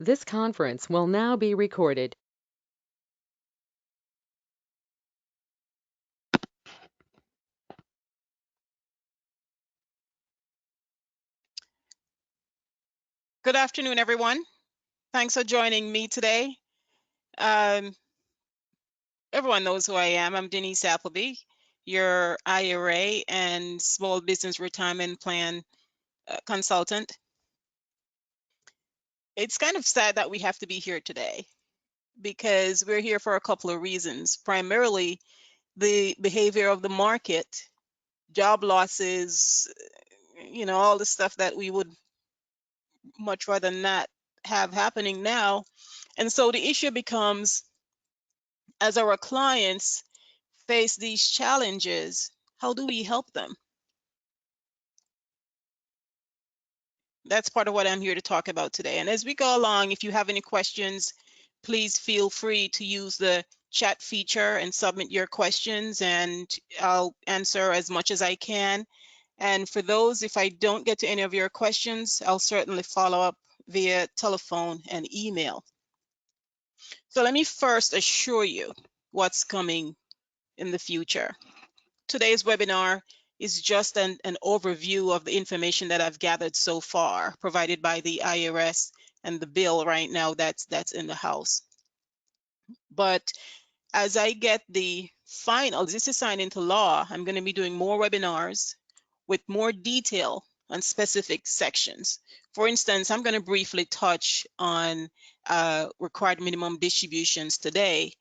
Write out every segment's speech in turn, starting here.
This conference will now be recorded. Good afternoon, everyone. Thanks for joining me today. Everyone knows who I am. I'm Denise Appleby, your IRA and Small Business Retirement Plan consultant. It's kind of sad that we have to be here today because we're here for a couple of reasons. Primarily, the behavior of the market, job losses, all the stuff that we would much rather not have happening now. And so the issue becomes, as our clients face these challenges, how do we help them? That's part of what I'm here to talk about today. And as we go along, if you have any questions, please feel free to use the chat feature and submit your questions, and I'll answer as much as I can. And for those, if I don't get to any of your questions, I'll certainly follow up via telephone and email. So let me first assure you what's coming in the future. Today's webinar is just an overview of the information that I've gathered so far, provided by the IRS and the bill right now that's in the House. But as I get the final, this is signed into law, I'm going to be doing more webinars with more detail on specific sections. For instance, I'm going to briefly touch on required minimum distributions today,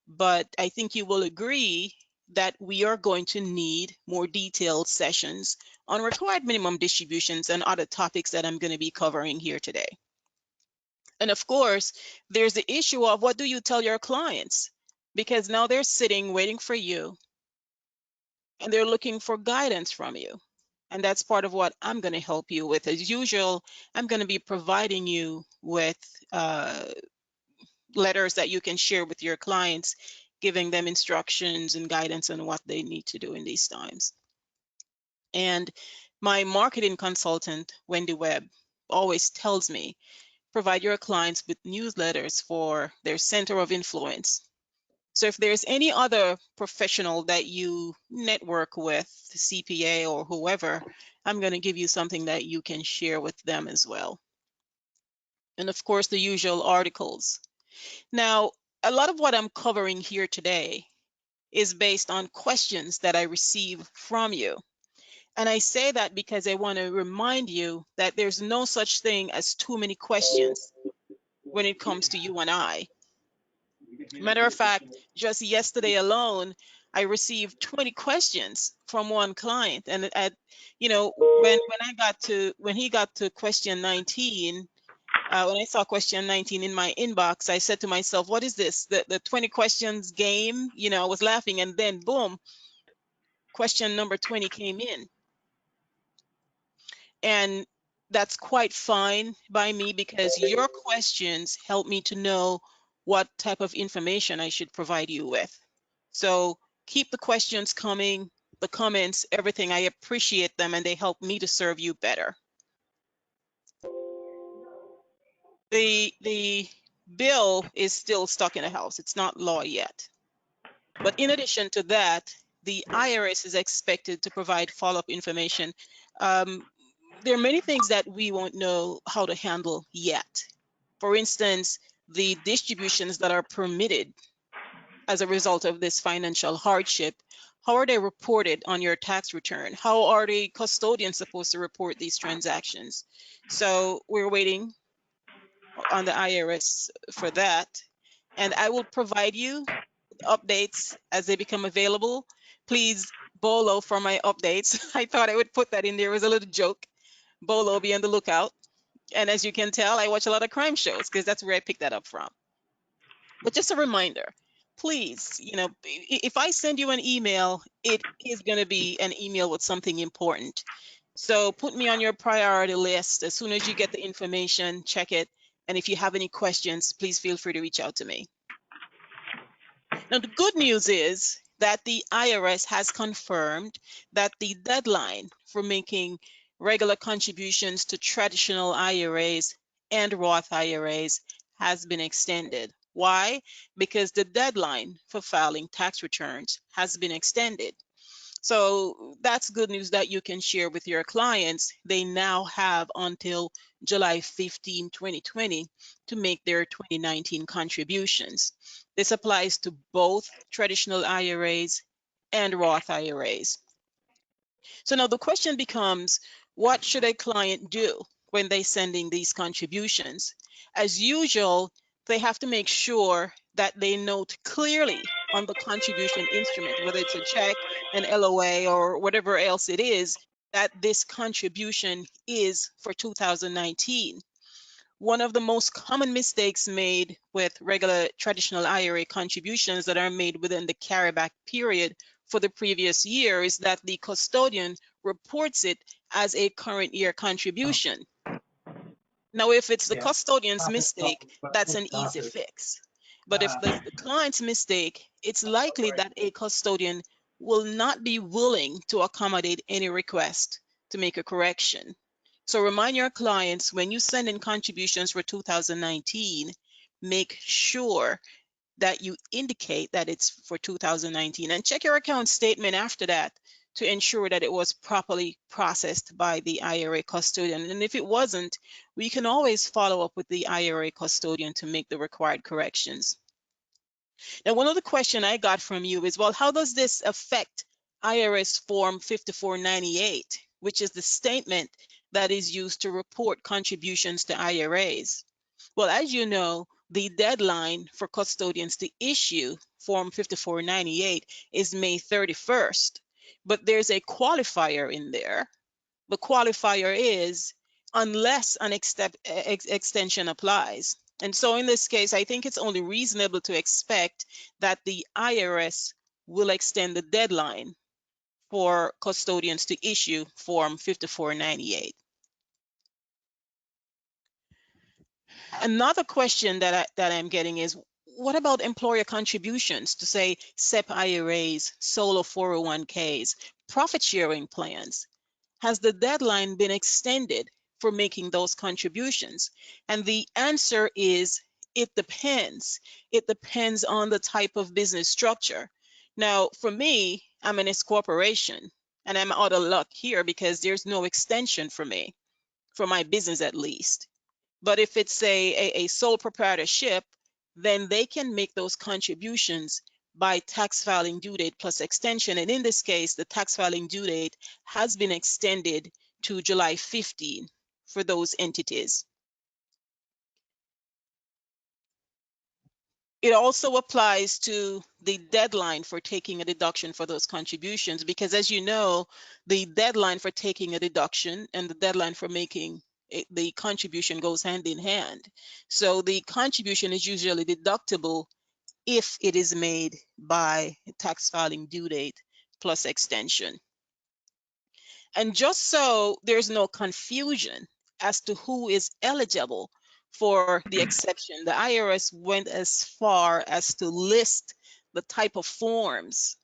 but I think you will agree that we are going to need more detailed sessions on required minimum distributions and other topics that I'm going to be covering here today. And of course, there's the issue of what do you tell your clients? Because now they're sitting waiting for you and they're looking for guidance from you. And that's part of what I'm going to help you with. As usual, I'm going to be providing you with letters that you can share with your clients, giving them instructions and guidance on what they need to do in these times. And my marketing consultant, Wendy Webb, always tells me, provide your clients with newsletters for their center of influence. So if there's any other professional that you network with, CPA or whoever, I'm going to give you something that you can share with them as well. And of course, the usual articles. Now, a lot of what I'm covering here today is based on questions that I receive from you. And I say that because I want to remind you that there's no such thing as too many questions when it comes to you and I. Matter of fact, just yesterday alone, I received 20 questions from one client. And when he got to question 19, when I saw question 19 in my inbox, I said to myself, what is this? The 20 questions game? I was laughing, and then boom, question number 20 came in. And that's quite fine by me because your questions help me to know what type of information I should provide you with. So keep the questions coming, the comments, everything. I appreciate them, and they help me to serve you better. The bill is still stuck in the House. It's not law yet. But in addition to that, the IRS is expected to provide follow-up information. There are many things that we won't know how to handle yet. For instance, the distributions that are permitted as a result of this financial hardship, how are they reported on your tax return? How are the custodians supposed to report these transactions? So we're waiting on the IRS for that. And I will provide you updates as they become available. Please BOLO for my updates. I thought I would put that in there as a little joke. BOLO, be on the lookout. And as you can tell, I watch a lot of crime shows because that's where I picked that up from. But just a reminder, please, if I send you an email, it is going to be an email with something important. So put me on your priority list. As soon as you get the information, check it. And if you have any questions, please feel free to reach out to me. Now, the good news is that the IRS has confirmed that the deadline for making regular contributions to traditional IRAs and Roth IRAs has been extended. Why? Because the deadline for filing tax returns has been extended. So that's good news that you can share with your clients. They now have until July 15, 2020 to make their 2019 contributions. This applies to both traditional IRAs and Roth IRAs. So now the question becomes, what should a client do when they send in these contributions? As usual, they have to make sure that they note clearly on the contribution instrument, whether it's a check, an LOA, or whatever else it is, that this contribution is for 2019. One of the most common mistakes made with regular traditional IRA contributions that are made within the carryback period for the previous year is that the custodian reports it as a current year contribution. Now, if it's the custodian's mistake, that's an easy fix. But if it's the client's mistake, it's likely that a custodian will not be willing to accommodate any request to make a correction. So remind your clients, when you send in contributions for 2019, make sure that you indicate that it's for 2019 and check your account statement after that to ensure that it was properly processed by the IRA custodian. And if it wasn't, we can always follow up with the IRA custodian to make the required corrections. Now, one other question I got from you is, well, how does this affect IRS Form 5498, which is the statement that is used to report contributions to IRAs? Well, as you know, the deadline for custodians to issue Form 5498 is May 31st, but there's a qualifier in there. The qualifier is unless an extension applies. And so in this case, I think it's only reasonable to expect that the IRS will extend the deadline for custodians to issue Form 5498. Another question that I'm getting is, what about employer contributions to, say, SEP IRAs, solo 401ks, profit sharing plans? Has the deadline been extended for making those contributions? And the answer is, it depends. It depends on the type of business structure. Now, for me, I'm an S corporation, and I'm out of luck here because there's no extension for me, for my business at least. But if it's a sole proprietorship, then they can make those contributions by tax filing due date plus extension. And in this case, the tax filing due date has been extended to July 15 for those entities. It also applies to the deadline for taking a deduction for those contributions, because as you know, the deadline for taking a deduction and the deadline for making the contribution goes hand in hand. So the contribution is usually deductible if it is made by tax filing due date plus extension. And just so there's no confusion as to who is eligible for the exception, the IRS went as far as to list the type of forms,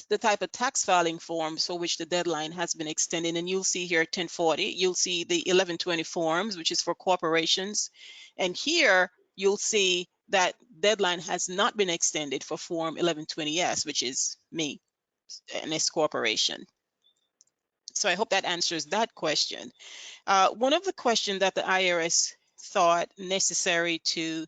the type of tax filing forms for which the deadline has been extended. And you'll see here 1040, you'll see the 1120 forms, which is for corporations. And here you'll see that deadline has not been extended for Form 1120S, which is me, an S corporation. So I hope that answers that question. One of the questions that the IRS thought necessary to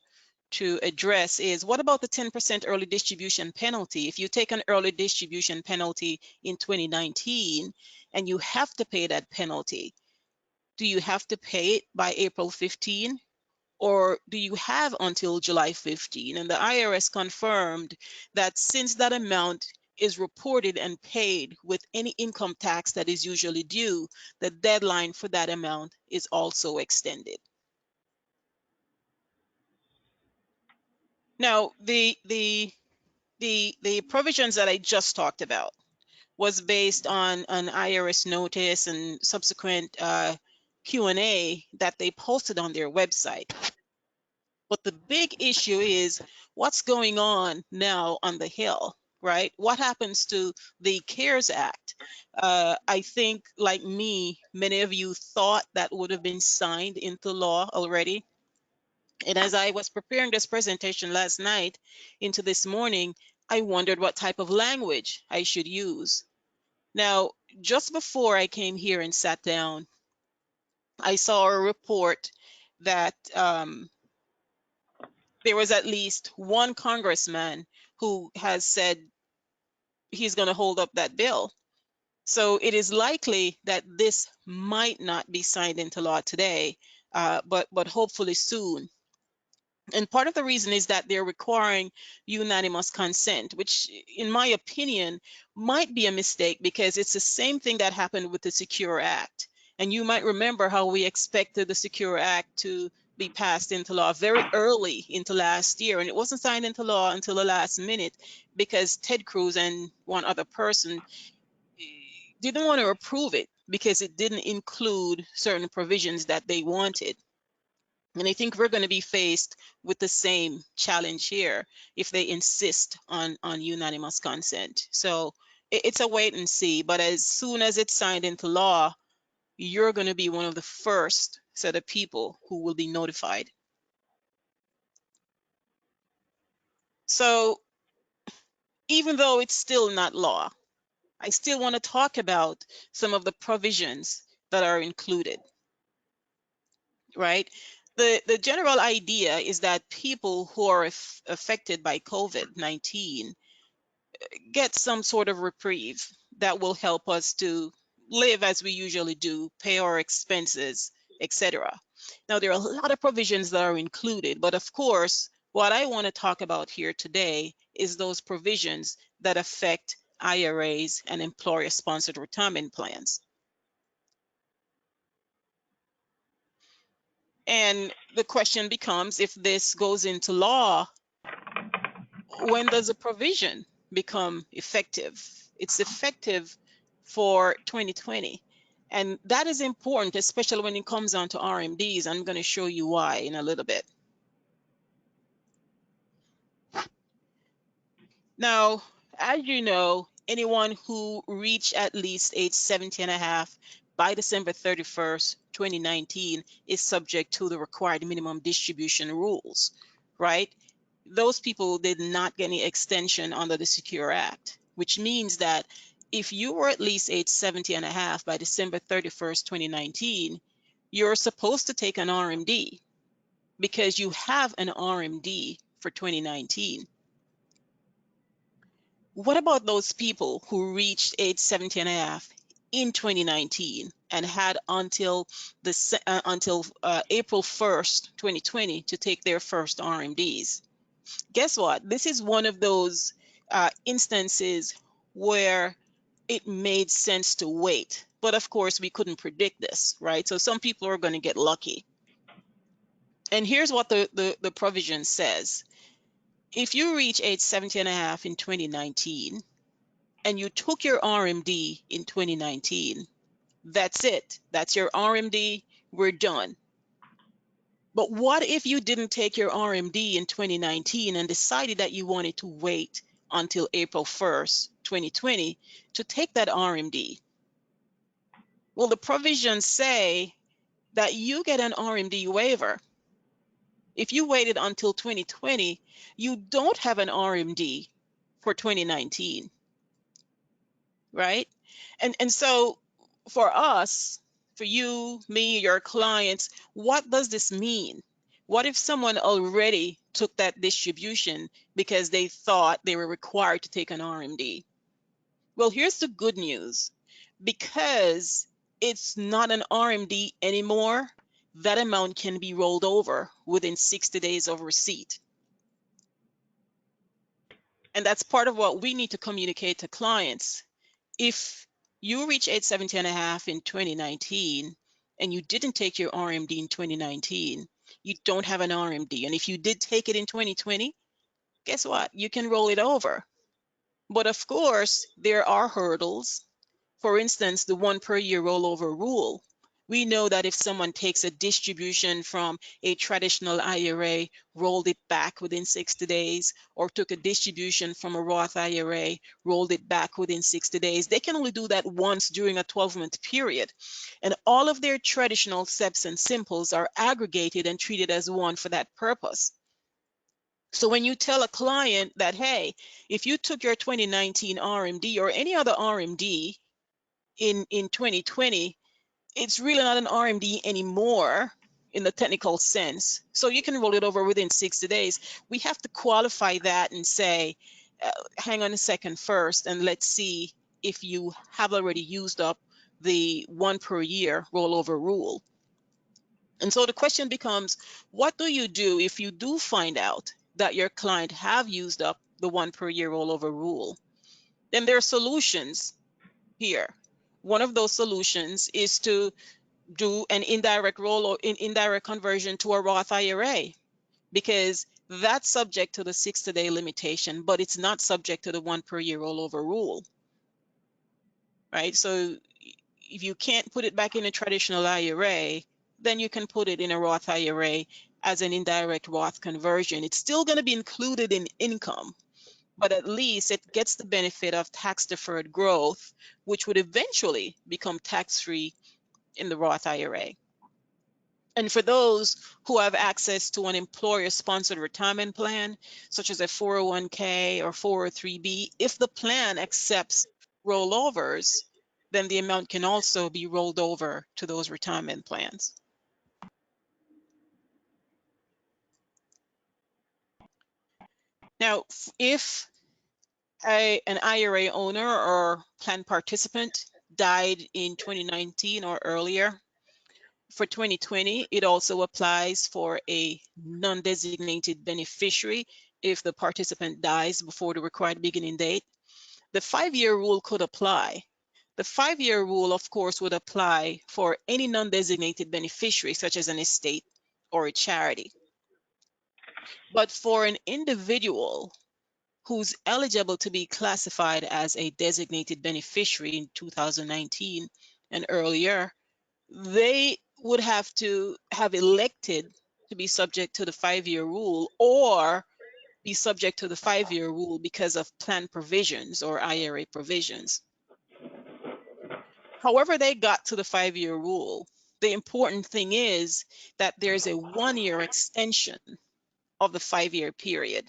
address is, what about the 10% early distribution penalty? If you take an early distribution penalty in 2019 and you have to pay that penalty, do you have to pay it by April 15? Or do you have until July 15? And the IRS confirmed that since that amount is reported and paid with any income tax that is usually due, the deadline for that amount is also extended. Now, the provisions that I just talked about was based on an IRS notice and subsequent Q&A that they posted on their website. But the big issue is what's going on now on the Hill. right? What happens to the CARES Act? I think, like me, many of you thought that would have been signed into law already. And as I was preparing this presentation last night into this morning, I wondered what type of language I should use. Now, just before I came here and sat down, I saw a report that there was at least one congressman who has said he's going to hold up that bill. So it is likely that this might not be signed into law today, but hopefully soon. And part of the reason is that they're requiring unanimous consent, which in my opinion might be a mistake, because it's the same thing that happened with the Secure Act. And you might remember how we expected the Secure Act to be passed into law very early into last year, and it wasn't signed into law until the last minute because Ted Cruz and one other person didn't want to approve it because it didn't include certain provisions that they wanted. And I think we're going to be faced with the same challenge here if they insist on unanimous consent. So it's a wait and see, but as soon as it's signed into law, you're going to be one of the first set of people who will be notified. So even though it's still not law, I still want to talk about some of the provisions that are included, right? The general idea is that people who are affected by COVID-19 get some sort of reprieve that will help us to live as we usually do, pay our expenses, etc. Now, there are a lot of provisions that are included, but of course, what I want to talk about here today is those provisions that affect IRAs and employer-sponsored retirement plans. And the question becomes, if this goes into law, when does a provision become effective? It's effective for 2020. And that is important, especially when it comes down to RMDs. I'm going to show you why in a little bit. Now, as you know, anyone who reached at least age 70 and a half by December 31st, 2019 is subject to the required minimum distribution rules, right? Those people did not get any extension under the Secure Act, which means that if you were at least age 70 and a half by December 31st, 2019, you're supposed to take an RMD because you have an RMD for 2019. What about those people who reached age 70 and a half in 2019 and had until April 1st, 2020 to take their first RMDs? Guess what? This is one of those instances where it made sense to wait. But of course, we couldn't predict this, right? So some people are going to get lucky. And here's what the provision says. If you reach age 70 and a half in 2019, and you took your RMD in 2019, that's it. That's your RMD. We're done. But what if you didn't take your RMD in 2019 and decided that you wanted to wait until April 1st, 2020 to take that RMD? Well, the provisions say that you get an RMD waiver. If you waited until 2020, you don't have an RMD for 2019, right? And so for us, for you, me, your clients, what does this mean? What if someone already took that distribution because they thought they were required to take an RMD? Well, here's the good news. Because it's not an RMD anymore, that amount can be rolled over within 60 days of receipt. And that's part of what we need to communicate to clients. If you reach age 70 and a half in 2019 and you didn't take your RMD in 2019, you don't have an RMD. And if you did take it in 2020, guess what? You can roll it over. But of course, there are hurdles. For instance, the 1 per year rollover rule. We know that if someone takes a distribution from a traditional IRA, rolled it back within 60 days, or took a distribution from a Roth IRA, rolled it back within 60 days, they can only do that once during a 12-month period. And all of their traditional steps and simples are aggregated and treated as one for that purpose. So when you tell a client that, hey, if you took your 2019 RMD or any other RMD in 2020, it's really not an RMD anymore in the technical sense. So you can roll it over within 60 days. We have to qualify that and say, hang on a second first, and let's see if you have already used up the 1 per year rollover rule. And so the question becomes, what do you do if you do find out that your client have used up the 1 per year rollover rule? Then there are solutions here. One of those solutions is to do an indirect indirect conversion to a Roth IRA, because that's subject to the 60-day limitation, but it's not subject to the 1 per year rollover rule, right? So if you can't put it back in a traditional IRA, then you can put it in a Roth IRA as an indirect Roth conversion. It's still going to be included in income, but at least it gets the benefit of tax-deferred growth, which would eventually become tax-free in the Roth IRA. And for those who have access to an employer-sponsored retirement plan, such as a 401k or 403b, if the plan accepts rollovers, then the amount can also be rolled over to those retirement plans. Now, if an IRA owner or plan participant died in 2019 or earlier, for 2020, it also applies for a non-designated beneficiary if the participant dies before the required beginning date. The 5-year rule could apply. The 5-year rule, of course, would apply for any non-designated beneficiary, such as an estate or a charity. But for an individual who's eligible to be classified as a designated beneficiary in 2019 and earlier, they would have to have elected to be subject to the 5-year rule or be subject to the 5-year rule because of plan provisions or IRA provisions. However they got to the 5-year rule, the important thing is that there's a 1-year extension of the 5-year period.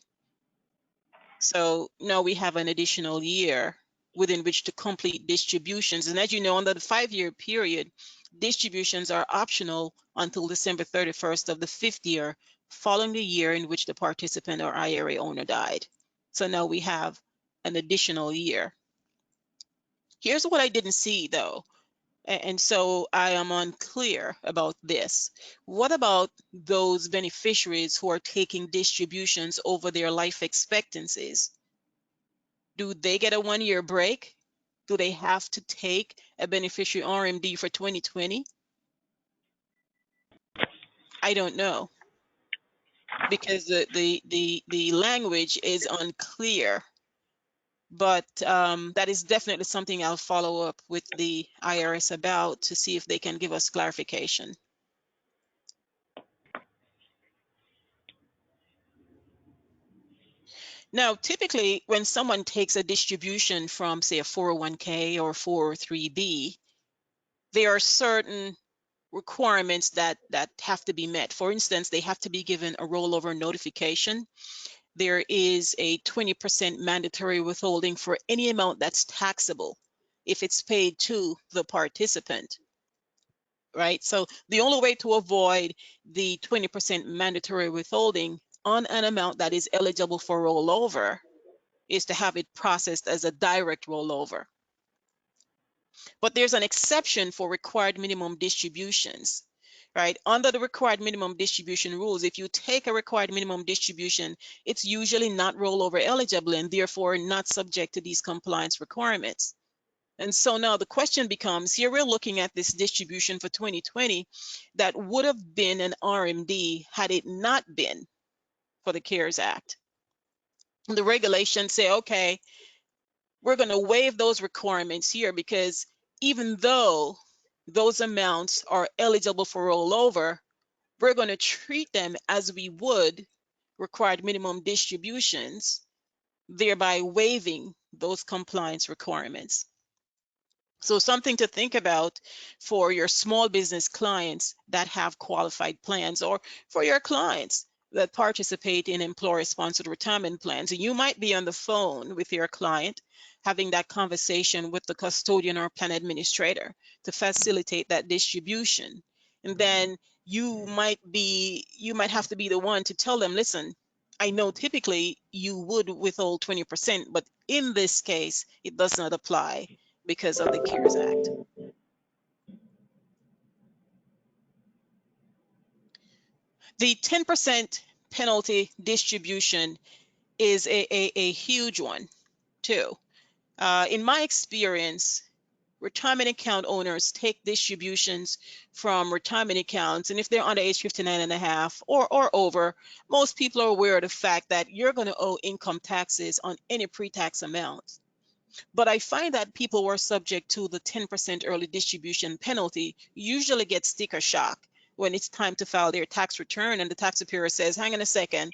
So now we have an additional year within which to complete distributions. And as you know, under the 5-year period, distributions are optional until December 31st of the 5th year following the year in which the participant or IRA owner died. So now we have an additional year. Here's what I didn't see though, and so I am unclear about this. What about those beneficiaries who are taking distributions over their life expectancies? Do they get a 1-year break? Do they have to take a beneficiary RMD for 2020? I don't know, because the language is unclear. But that is definitely something I'll follow up with the IRS about to see if they can give us clarification. Now, typically, when someone takes a distribution from, say, a 401k or 403b, there are certain requirements that have to be met. For instance, they have to be given a rollover notification. There is a 20% mandatory withholding for any amount that's taxable if it's paid to the participant, right? So the only way to avoid the 20% mandatory withholding on an amount that is eligible for rollover is to have it processed as a direct rollover. But there's an exception for required minimum distributions, right? Under the required minimum distribution rules, if you take a required minimum distribution, it's usually not rollover eligible and therefore not subject to these compliance requirements. And so now the question becomes, here we're looking at this distribution for 2020 that would have been an RMD had it not been for the CARES Act. The regulations say, okay, we're going to waive those requirements here because even though those amounts are eligible for rollover, we're going to treat them as we would required minimum distributions, thereby waiving those compliance requirements. So something to think about for your small business clients that have qualified plans, or for your clients that participate in employer-sponsored retirement plans. And you might be on the phone with your client having that conversation with the custodian or plan administrator to facilitate that distribution. And then you might have to be the one to tell them, listen, I know typically you would withhold 20%, but in this case, it does not apply because of the CARES Act. The 10% penalty distribution is a huge one too. In my experience, retirement account owners take distributions from retirement accounts, and if they're under age 59 and a half or over, most people are aware of the fact that you're going to owe income taxes on any pre-tax amount. But I find that people who are subject to the 10% early distribution penalty usually get sticker shock when it's time to file their tax return and the tax preparer says, hang on a second,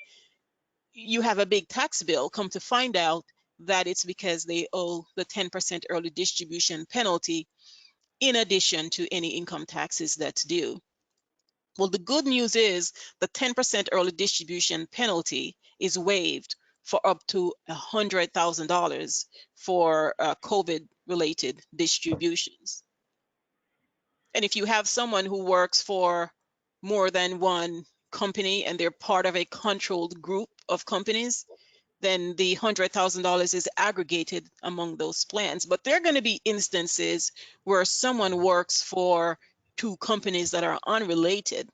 you have a big tax bill. Come to find out that it's because they owe the 10% early distribution penalty in addition to any income taxes that's due. Well, the good news is the 10% early distribution penalty is waived for up to $100,000 for COVID-related distributions. And if you have someone who works for more than one company and they're part of a controlled group of companies, then the $100,000 is aggregated among those plans. But there are going to be instances where someone works for two companies that are unrelated.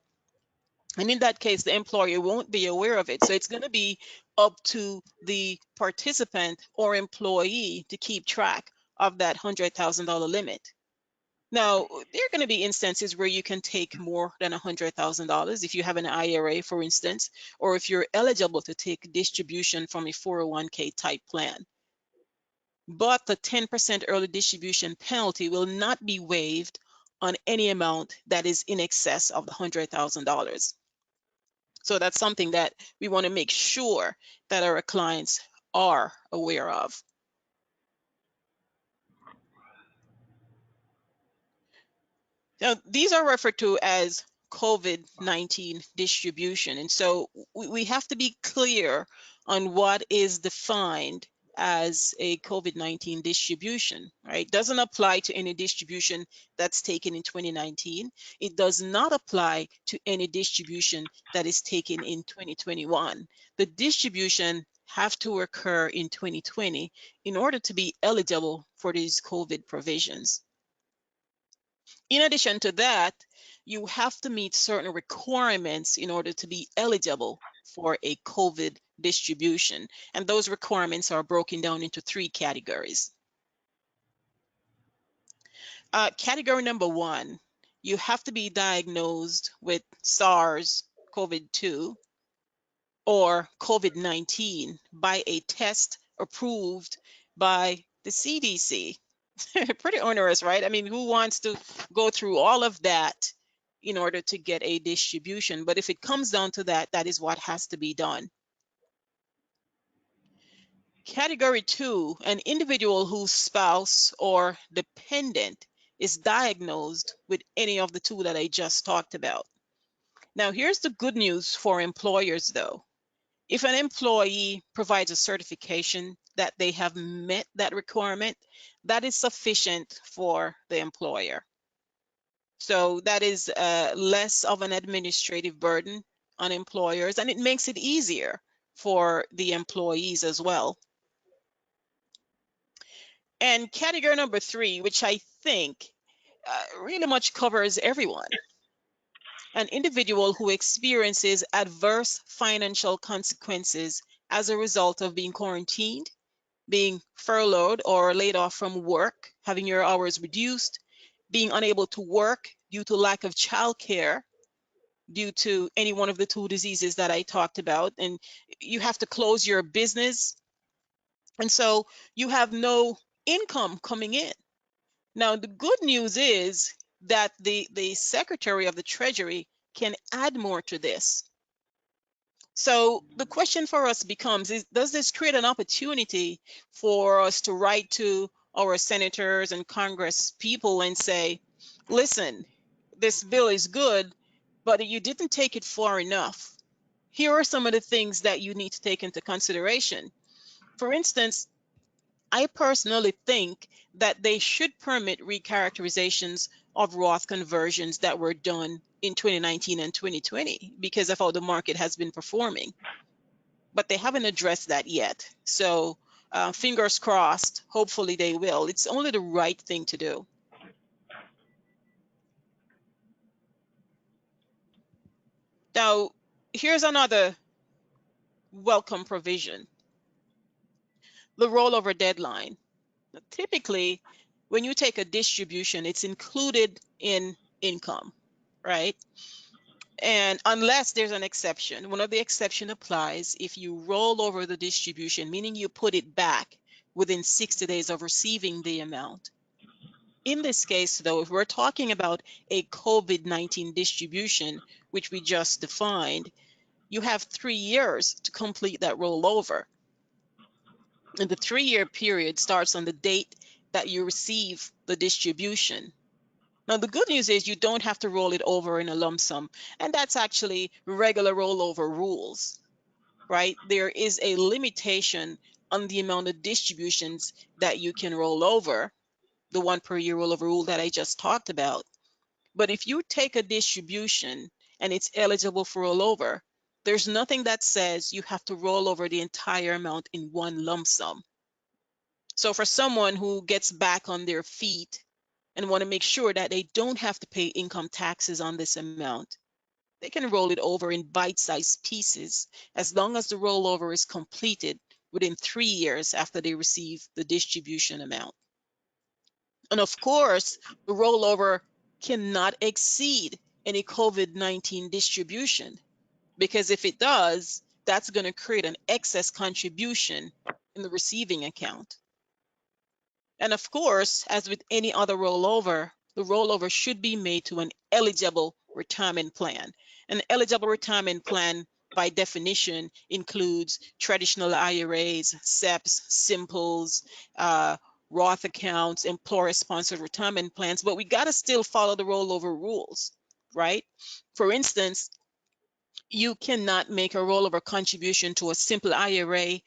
And in that case, the employer won't be aware of it. So it's going to be up to the participant or employee to keep track of that $100,000 limit. Now, there are going to be instances where you can take more than $100,000 if you have an IRA, for instance, or if you're eligible to take distribution from a 401k type plan. But the 10% early distribution penalty will not be waived on any amount that is in excess of the $100,000. So that's something that we want to make sure that our clients are aware of. Now, these are referred to as COVID-19 distribution. And so we have to be clear on what is defined as a COVID-19 distribution, right? It doesn't apply to any distribution that's taken in 2019. It does not apply to any distribution that is taken in 2021. The distribution have to occur in 2020 in order to be eligible for these COVID provisions. In addition to that, you have to meet certain requirements in order to be eligible for a COVID distribution. And those requirements are broken down into three categories. Category number one, you have to be diagnosed with SARS-CoV-2 or COVID-19 by a test approved by the CDC. Pretty onerous, right? I mean, who wants to go through all of that in order to get a distribution? But if it comes down to that, that is what has to be done. Category two, an individual whose spouse or dependent is diagnosed with any of the two that I just talked about. Now, here's the good news for employers, though. If an employee provides a certification that they have met that requirement, that is sufficient for the employer. So that is less of an administrative burden on employers, and it makes it easier for the employees as well. And category number three, which I think really much covers everyone, an individual who experiences adverse financial consequences as a result of being quarantined, being furloughed or laid off from work, having your hours reduced, being unable to work due to lack of childcare, due to any one of the two diseases that I talked about, and you have to close your business. And so you have no income coming in. Now, the good news is that the Secretary of the Treasury can add more to this. So the question for us becomes, does this create an opportunity for us to write to our senators and Congress people and say, listen, this bill is good, but you didn't take it far enough. Here are some of the things that you need to take into consideration. For instance, I personally think that they should permit recharacterizations of Roth conversions that were done in 2019 and 2020 because of how the market has been performing. But they haven't addressed that yet. So fingers crossed, hopefully they will. It's only the right thing to do. Now, here's another welcome provision, the rollover deadline. Typically, when you take a distribution, it's included in income, right? And unless there's an exception, one of the exception applies if you roll over the distribution, meaning you put it back within 60 days of receiving the amount. In this case, though, if we're talking about a COVID-19 distribution, which we just defined, you have 3 years to complete that rollover. And the 3-year period starts on the date that you receive the distribution. Now, the good news is you don't have to roll it over in a lump sum, and that's actually regular rollover rules, right? There is a limitation on the amount of distributions that you can roll over, the 1 per year rollover rule that I just talked about. But if you take a distribution and it's eligible for rollover, there's nothing that says you have to roll over the entire amount in one lump sum. So for someone who gets back on their feet and want to make sure that they don't have to pay income taxes on this amount, they can roll it over in bite-sized pieces as long as the rollover is completed within 3 years after they receive the distribution amount. And of course, the rollover cannot exceed any COVID-19 distribution, because if it does, that's going to create an excess contribution in the receiving account. And of course, as with any other rollover, the rollover should be made to an eligible retirement plan. An eligible retirement plan, by definition, includes traditional IRAs, SEPs, Simples, Roth accounts, employer-sponsored retirement plans, but we got to still follow the rollover rules, right? For instance, you cannot make a rollover contribution to a simple IRA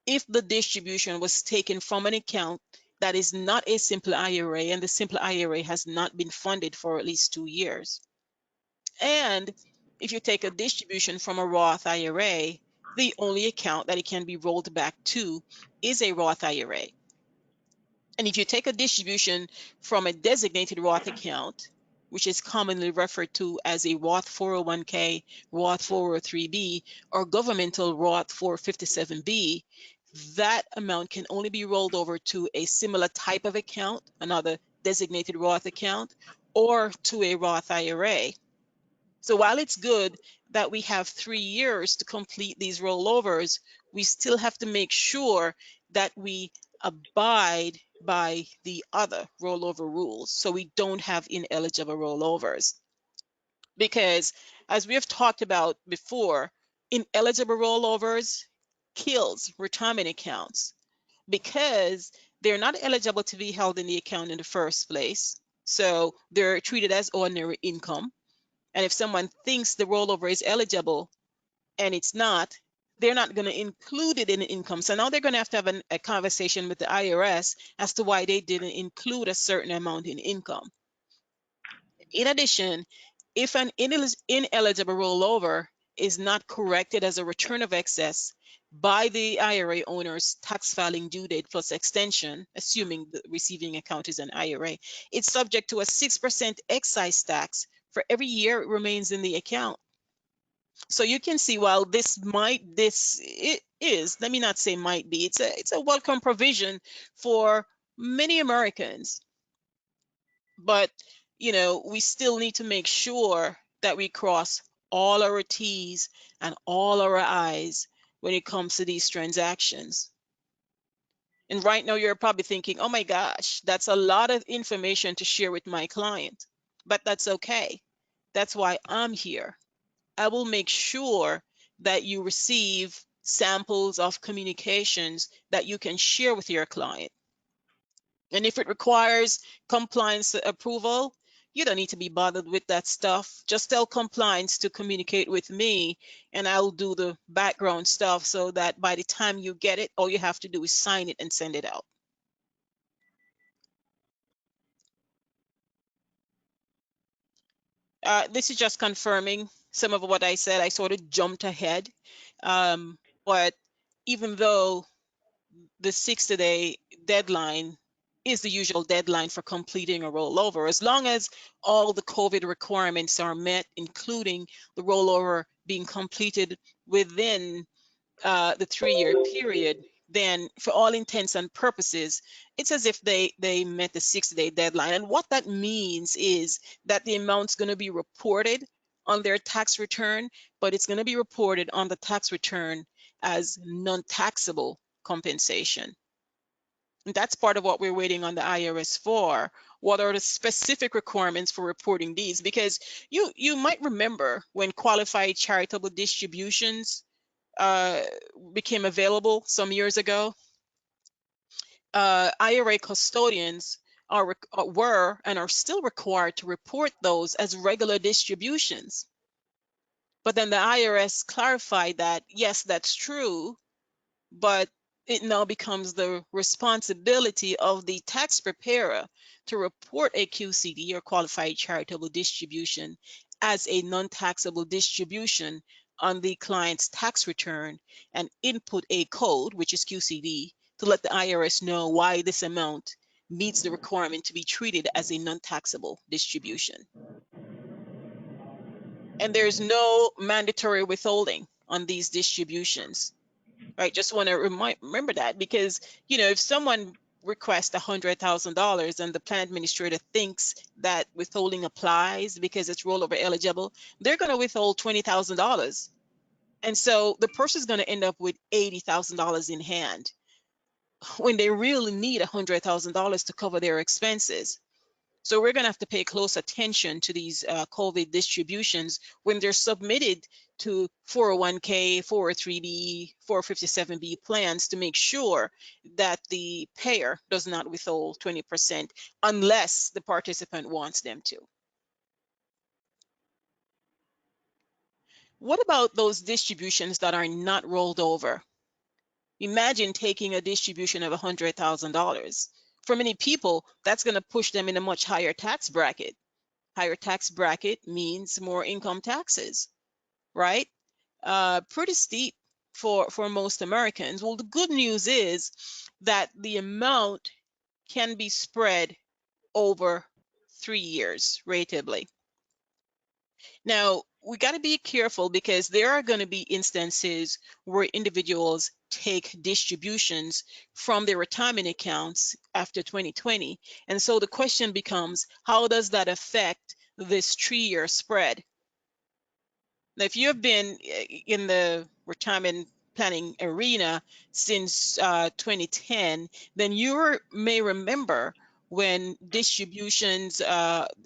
if the distribution was taken from an account that is not a simple IRA and the simple IRA has not been funded for at least 2 years. And if you take a distribution from a Roth IRA, the only account that it can be rolled back to is a Roth IRA. And if you take a distribution from a designated Roth account, which is commonly referred to as a Roth 401k, Roth 403b, or governmental Roth 457b, that amount can only be rolled over to a similar type of account, another designated Roth account, or to a Roth IRA. So while it's good that we have 3 years to complete these rollovers, we still have to make sure that we abide by the other rollover rules so we don't have ineligible rollovers. Because as we have talked about before, ineligible rollovers kills retirement accounts because they're not eligible to be held in the account in the first place. So they're treated as ordinary income. And if someone thinks the rollover is eligible and it's not, they're not going to include it in the income. So now they're going to have a conversation with the IRS as to why they didn't include a certain amount in income. In addition, if an ineligible rollover is not corrected as a return of excess by the IRA owner's tax filing due date plus extension, assuming the receiving account is an IRA, it's subject to a 6% excise tax for every year it remains in the account. So you can see, while it is, let me not say might be, it's a welcome provision for many Americans. But, we still need to make sure that we cross all our T's and all our I's when it comes to these transactions. And right now you're probably thinking, oh my gosh, that's a lot of information to share with my client. but that's okay. That's why I'm here. I will make sure that you receive samples of communications that you can share with your client. And if it requires compliance approval, you don't need to be bothered with that stuff. Just tell compliance to communicate with me, and I'll do the background stuff so that by the time you get it, all you have to do is sign it and send it out. This is just confirming some of what I said. I sort of jumped ahead. But even though the 60-day deadline is the usual deadline for completing a rollover, as long as all the COVID requirements are met, including the rollover being completed within the 3-year period, then for all intents and purposes, it's as if they met the 60-day deadline. And what that means is that the amount's going to be reported on their tax return, but it's going to be reported on the tax return as non-taxable compensation. And that's part of what we're waiting on the IRS for. What are the specific requirements for reporting these? Because you might remember when qualified charitable distributions became available some years ago, IRA custodians were and are still required to report those as regular distributions. But then the IRS clarified that, yes, that's true, but it now becomes the responsibility of the tax preparer to report a QCD, or qualified charitable distribution, as a non-taxable distribution on the client's tax return and input a code, which is QCD, to let the IRS know why this amount meets the requirement to be treated as a non-taxable distribution. And there's no mandatory withholding on these distributions. Right, just want to remember that, because if someone requests $100,000 and the plan administrator thinks that withholding applies because it's rollover eligible, they're going to withhold $20,000, and so the person's going to end up with $80,000 in hand when they really need $100,000 to cover their expenses. So we're going to have to pay close attention to these COVID distributions when they're submitted to 401k, 403b, 457b plans, to make sure that the payer does not withhold 20% unless the participant wants them to. What about those distributions that are not rolled over? Imagine taking a distribution of $100,000. For many people, that's going to push them in a much higher tax bracket. Higher tax bracket means more income taxes, right? Pretty steep for most Americans. Well, the good news is that the amount can be spread over 3 years ratably. Now, we got to be careful, because there are going to be instances where individuals take distributions from their retirement accounts after 2020. And so the question becomes, how does that affect this 3-year spread? Now, if you have been in the retirement planning arena since 2010, then you may remember when distributions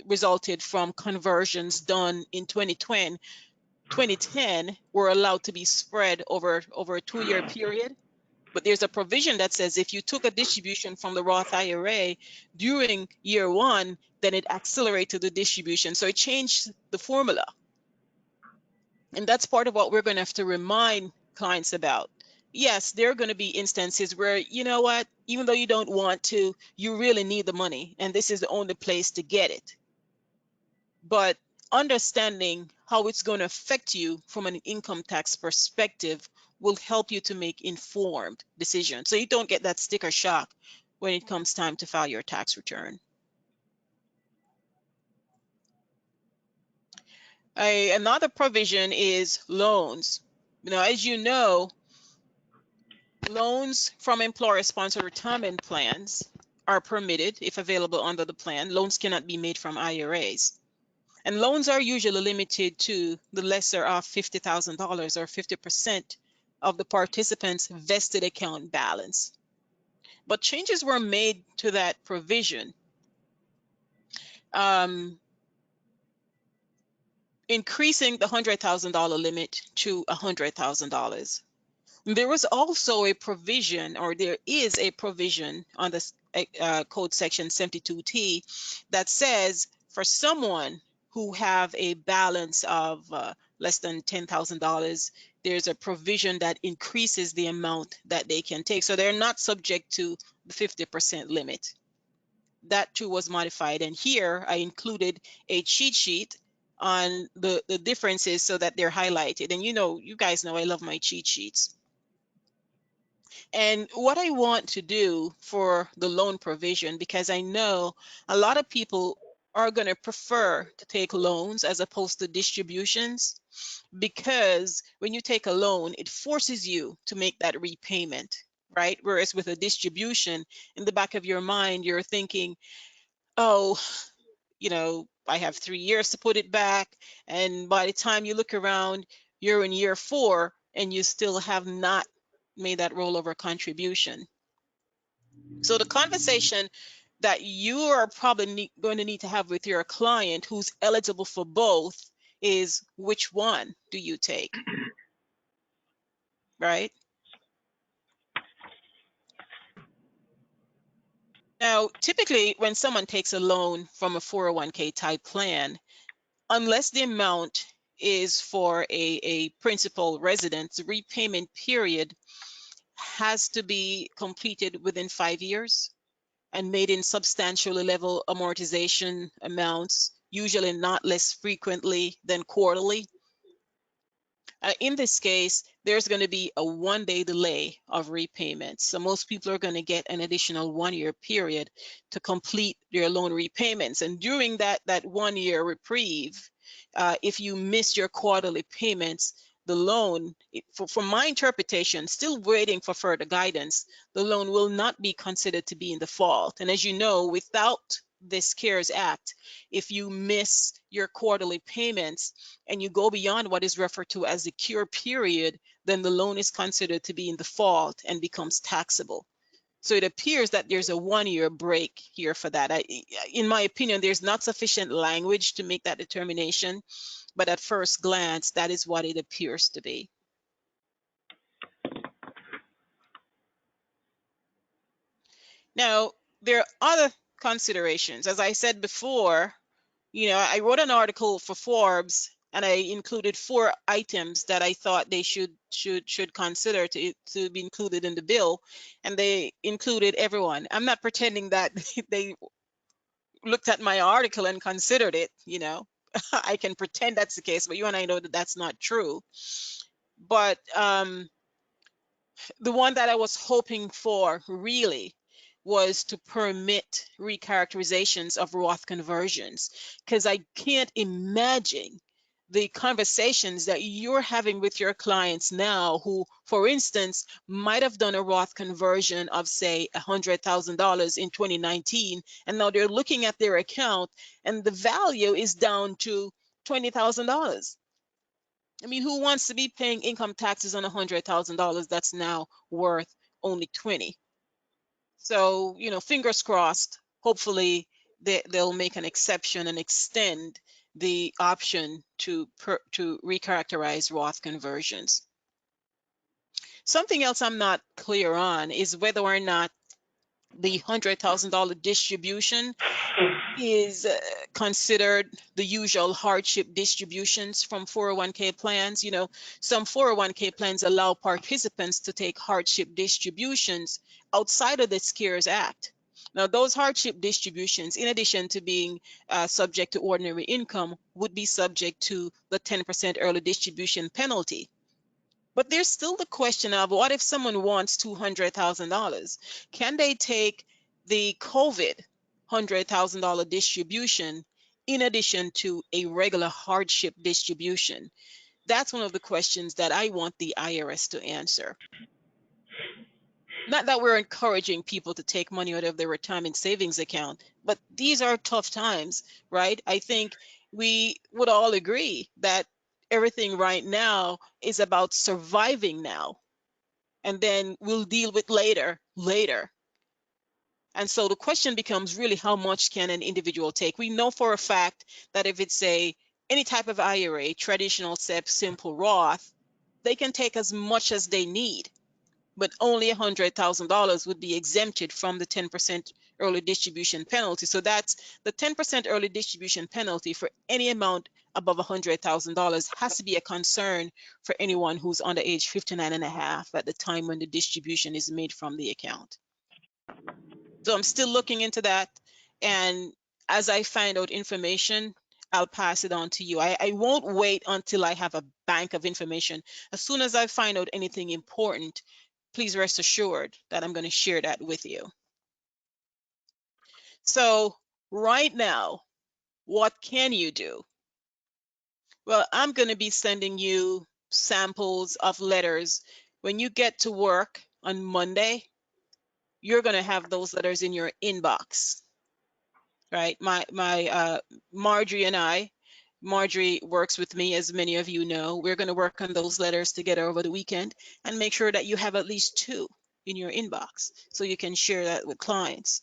resulted from conversions done in 2010 were allowed to be spread over a 2-year period. But there's a provision that says if you took a distribution from the Roth IRA during year 1, then it accelerated the distribution. So it changed the formula. And that's part of what we're going to have to remind clients about. Yes, there are going to be instances where, you know what, even though you don't want to, you really need the money, and this is the only place to get it. But understanding how it's going to affect you from an income tax perspective will help you to make informed decisions, so you don't get that sticker shock when it comes time to file your tax return. Another provision is loans. Now, as you know, loans from employer-sponsored retirement plans are permitted if available under the plan. Loans cannot be made from IRAs. And loans are usually limited to the lesser of $50,000, or 50% of the participant's vested account balance. But changes were made to that provision. increasing the $100,000 limit to $100,000. There was also a provision, or there is a provision on this Code Section 72T that says for someone who have a balance of less than $10,000, there's a provision that increases the amount that they can take. So they're not subject to the 50% limit. That too was modified. And here I included a cheat sheet on the differences so that they're highlighted. And you guys know I love my cheat sheets. And what I want to do for the loan provision, because I know a lot of people are going to prefer to take loans as opposed to distributions, because when you take a loan, it forces you to make that repayment, right? Whereas with a distribution, in the back of your mind, you're thinking, oh, I have 3 years to put it back. And by the time you look around, you're in year 4 and you still have not made that rollover contribution. So the conversation that you are probably going to need to have with your client who's eligible for both is, which one do you take, right? Now, typically when someone takes a loan from a 401k type plan, unless the amount is for a principal residence, the repayment period has to be completed within 5 years and made in substantial level amortization amounts, usually not less frequently than quarterly. In this case, there's going to be a 1-day delay of repayments. So most people are going to get an additional 1-year period to complete their loan repayments. And during that 1-year reprieve, if you miss your quarterly payments, the loan, for my interpretation, still waiting for further guidance, the loan will not be considered to be in default. And as you know, without this CARES Act, if you miss your quarterly payments and you go beyond what is referred to as the cure period, then the loan is considered to be in default and becomes taxable. So it appears that there's a 1-year break here for that. In my opinion, there's not sufficient language to make that determination, but at first glance, that is what it appears to be. Now, there are other considerations. As I said before, I wrote an article for Forbes and I included 4 items that I thought they should consider to be included in the bill, and they included everyone. I'm not pretending that they looked at my article and considered it, I can pretend that's the case, but you and I know that that's not true. But the one that I was hoping for really was to permit recharacterizations of Roth conversions, because I can't imagine the conversations that you're having with your clients now who, for instance, might have done a Roth conversion of, say, $100,000 in 2019, and now they're looking at their account and the value is down to $20,000. I mean, who wants to be paying income taxes on $100,000 that's now worth only 20? So, fingers crossed, hopefully they'll make an exception and extend the option to recharacterize Roth conversions. Something else I'm not clear on is whether or not the $100,000 distribution is considered the usual hardship distributions from 401k plans. Some 401k plans allow participants to take hardship distributions outside of the CARES Act. Now, those hardship distributions, in addition to being subject to ordinary income, would be subject to the 10% early distribution penalty. But there's still the question of, what if someone wants $200,000? Can they take the COVID $100,000 distribution in addition to a regular hardship distribution? That's one of the questions that I want the IRS to answer. Not that we're encouraging people to take money out of their retirement savings account, but these are tough times, right? I think we would all agree that everything right now is about surviving now, and then we'll deal with later. And so the question becomes really, how much can an individual take? We know for a fact that if it's a any type of IRA, traditional, SEP, simple, Roth, they can take as much as they need, but only $100,000 would be exempted from the 10% early distribution penalty. So that's the 10% early distribution penalty for any amount above $100,000 has to be a concern for anyone who's under age 59 and a half at the time when the distribution is made from the account. So I'm still looking into that, and as I find out information, I'll pass it on to you. I won't wait until I have a bank of information. As soon as I find out anything important, please rest assured that I'm going to share that with you. So right now, what can you do? Well, I'm going to be sending you samples of letters. When you get to work on Monday, you're going to have those letters in your inbox, right? Marjorie and I, Marjorie works with me, as many of you know. We're going to work on those letters together over the weekend and make sure that you have at least 2 in your inbox so you can share that with clients.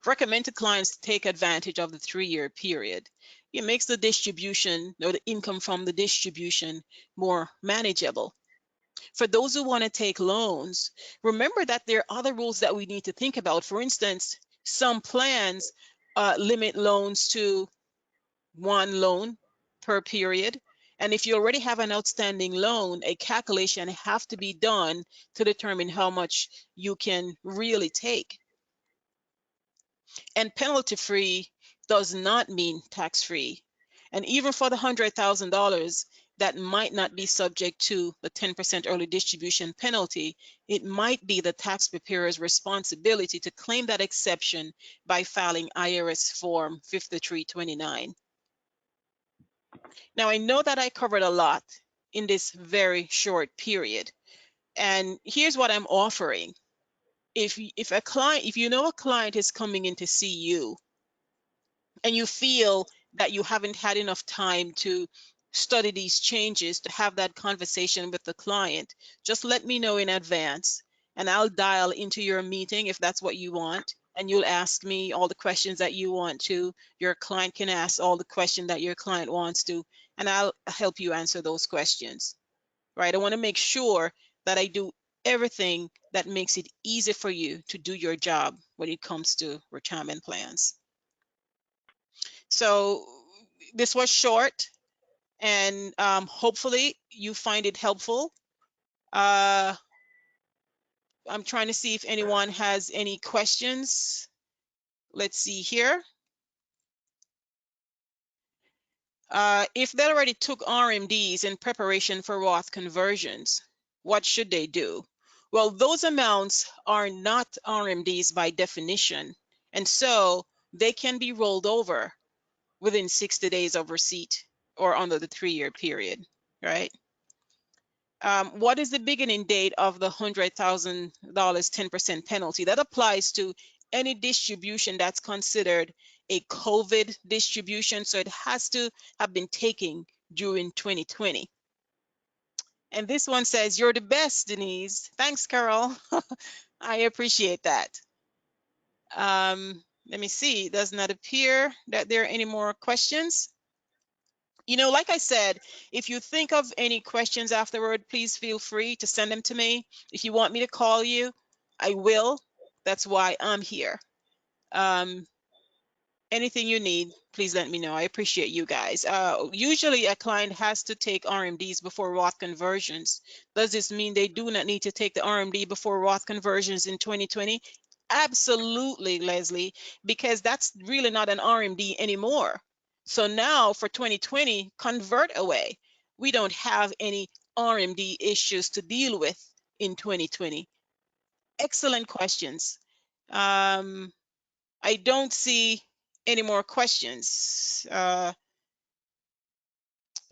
Recommend to clients to take advantage of the 3-year period. It makes the distribution or the income from the distribution more manageable. For those who want to take loans, remember that there are other rules that we need to think about. For instance, some plans limit loans to 1 loan per period. And if you already have an outstanding loan, a calculation has to be done to determine how much you can really take. And penalty-free does not mean tax-free. And even for the $100,000 that might not be subject to the 10% early distribution penalty, it might be the tax preparer's responsibility to claim that exception by filing IRS Form 5329. Now, I know that I covered a lot in this very short period, and here's what I'm offering. If you know a client is coming in to see you and you feel that you haven't had enough time to study these changes, to have that conversation with the client, just let me know in advance and I'll dial into your meeting if that's what you want, and you'll ask me all the questions that you want to. Your client can ask all the questions that your client wants to, and I'll help you answer those questions, right? I want to make sure that I do everything that makes it easy for you to do your job when it comes to retirement plans. So this was short, and hopefully you find it helpful. I'm trying to see if anyone has any questions. Let's see here. If they already took RMDs in preparation for Roth conversions, what should they do? Well, those amounts are not RMDs by definition, and so they can be rolled over within 60 days of receipt or under the 3-year period, right? What is the beginning date of the $100,000 10% penalty? That applies to any distribution that's considered a COVID distribution, so it has to have been taken during 2020. And this one says, "You're the best, Denise." Thanks, Carol. I appreciate that. Let me see. It does not appear that there are any more questions. You know, like I said, if you think of any questions afterward, please feel free to send them to me. If you want me to call you, I will. That's why I'm here. Anything you need, please let me know. I appreciate you guys. Usually a client has to take RMDs before Roth conversions. Does this mean they do not need to take the RMD before Roth conversions in 2020? Absolutely, Leslie, because that's really not an RMD anymore. So now for 2020, convert away. We don't have any RMD issues to deal with in 2020. Excellent questions. I don't see any more questions.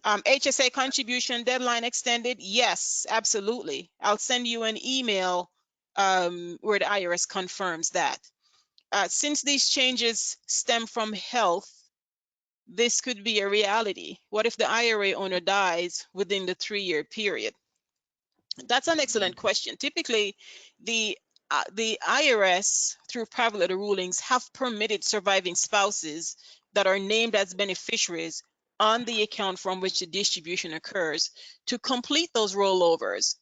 HSA contribution deadline extended? Yes, absolutely. I'll send you an email where the IRS confirms that. Since these changes stem from health, this could be a reality. What if the IRA owner dies within the 3-year period? That's an excellent question. Typically, the IRS, through private letter rulings, have permitted surviving spouses that are named as beneficiaries on the account from which the distribution occurs to complete those rollovers.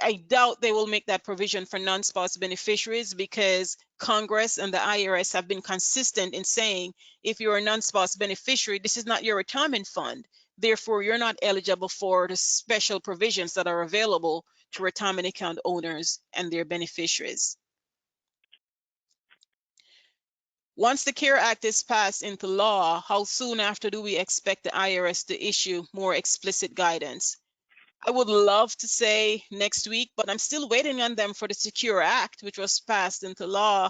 I doubt they will make that provision for non-spouse beneficiaries because Congress and the IRS have been consistent in saying if you're a non-spouse beneficiary, this is not your retirement fund. Therefore, you're not eligible for the special provisions that are available to retirement account owners and their beneficiaries. Once the CARE Act is passed into law, how soon after do we expect the IRS to issue more explicit guidance? I would love to say next week, but I'm still waiting on them for the Secure Act, which was passed into law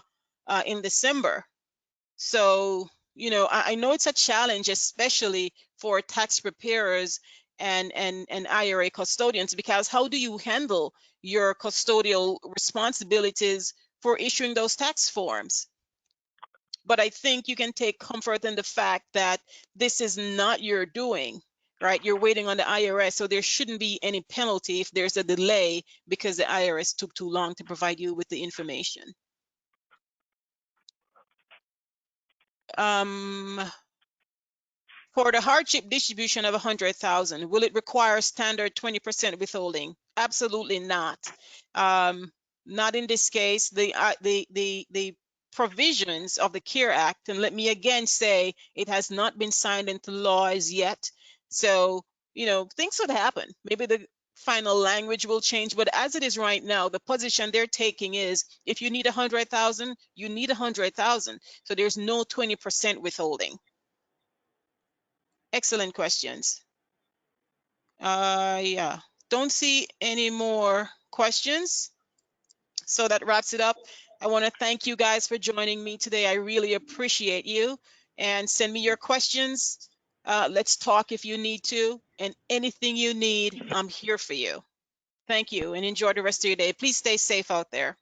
in December. So, you know, I know it's a challenge, especially for tax preparers and IRA custodians, because how do you handle your custodial responsibilities for issuing those tax forms? But I think you can take comfort in the fact that this is not your doing, right? You're waiting on the IRS, so there shouldn't be any penalty if there's a delay because the IRS took too long to provide you with the information. For the hardship distribution of 100,000, will it require standard 20% withholding? Absolutely not. Not in this case. The provisions of the CARE Act, and let me again say, it has not been signed into law as yet. So, you know, things could happen. Maybe the final language will change, but as it is right now, the position they're taking is if you need 100,000, you need 100,000. So there's no 20% withholding. Excellent questions. Yeah, don't see any more questions. So that wraps it up. I want to thank you guys for joining me today. I really appreciate you. And send me your questions. Let's talk if you need to. And anything you need, I'm here for you. Thank you and enjoy the rest of your day. Please stay safe out there.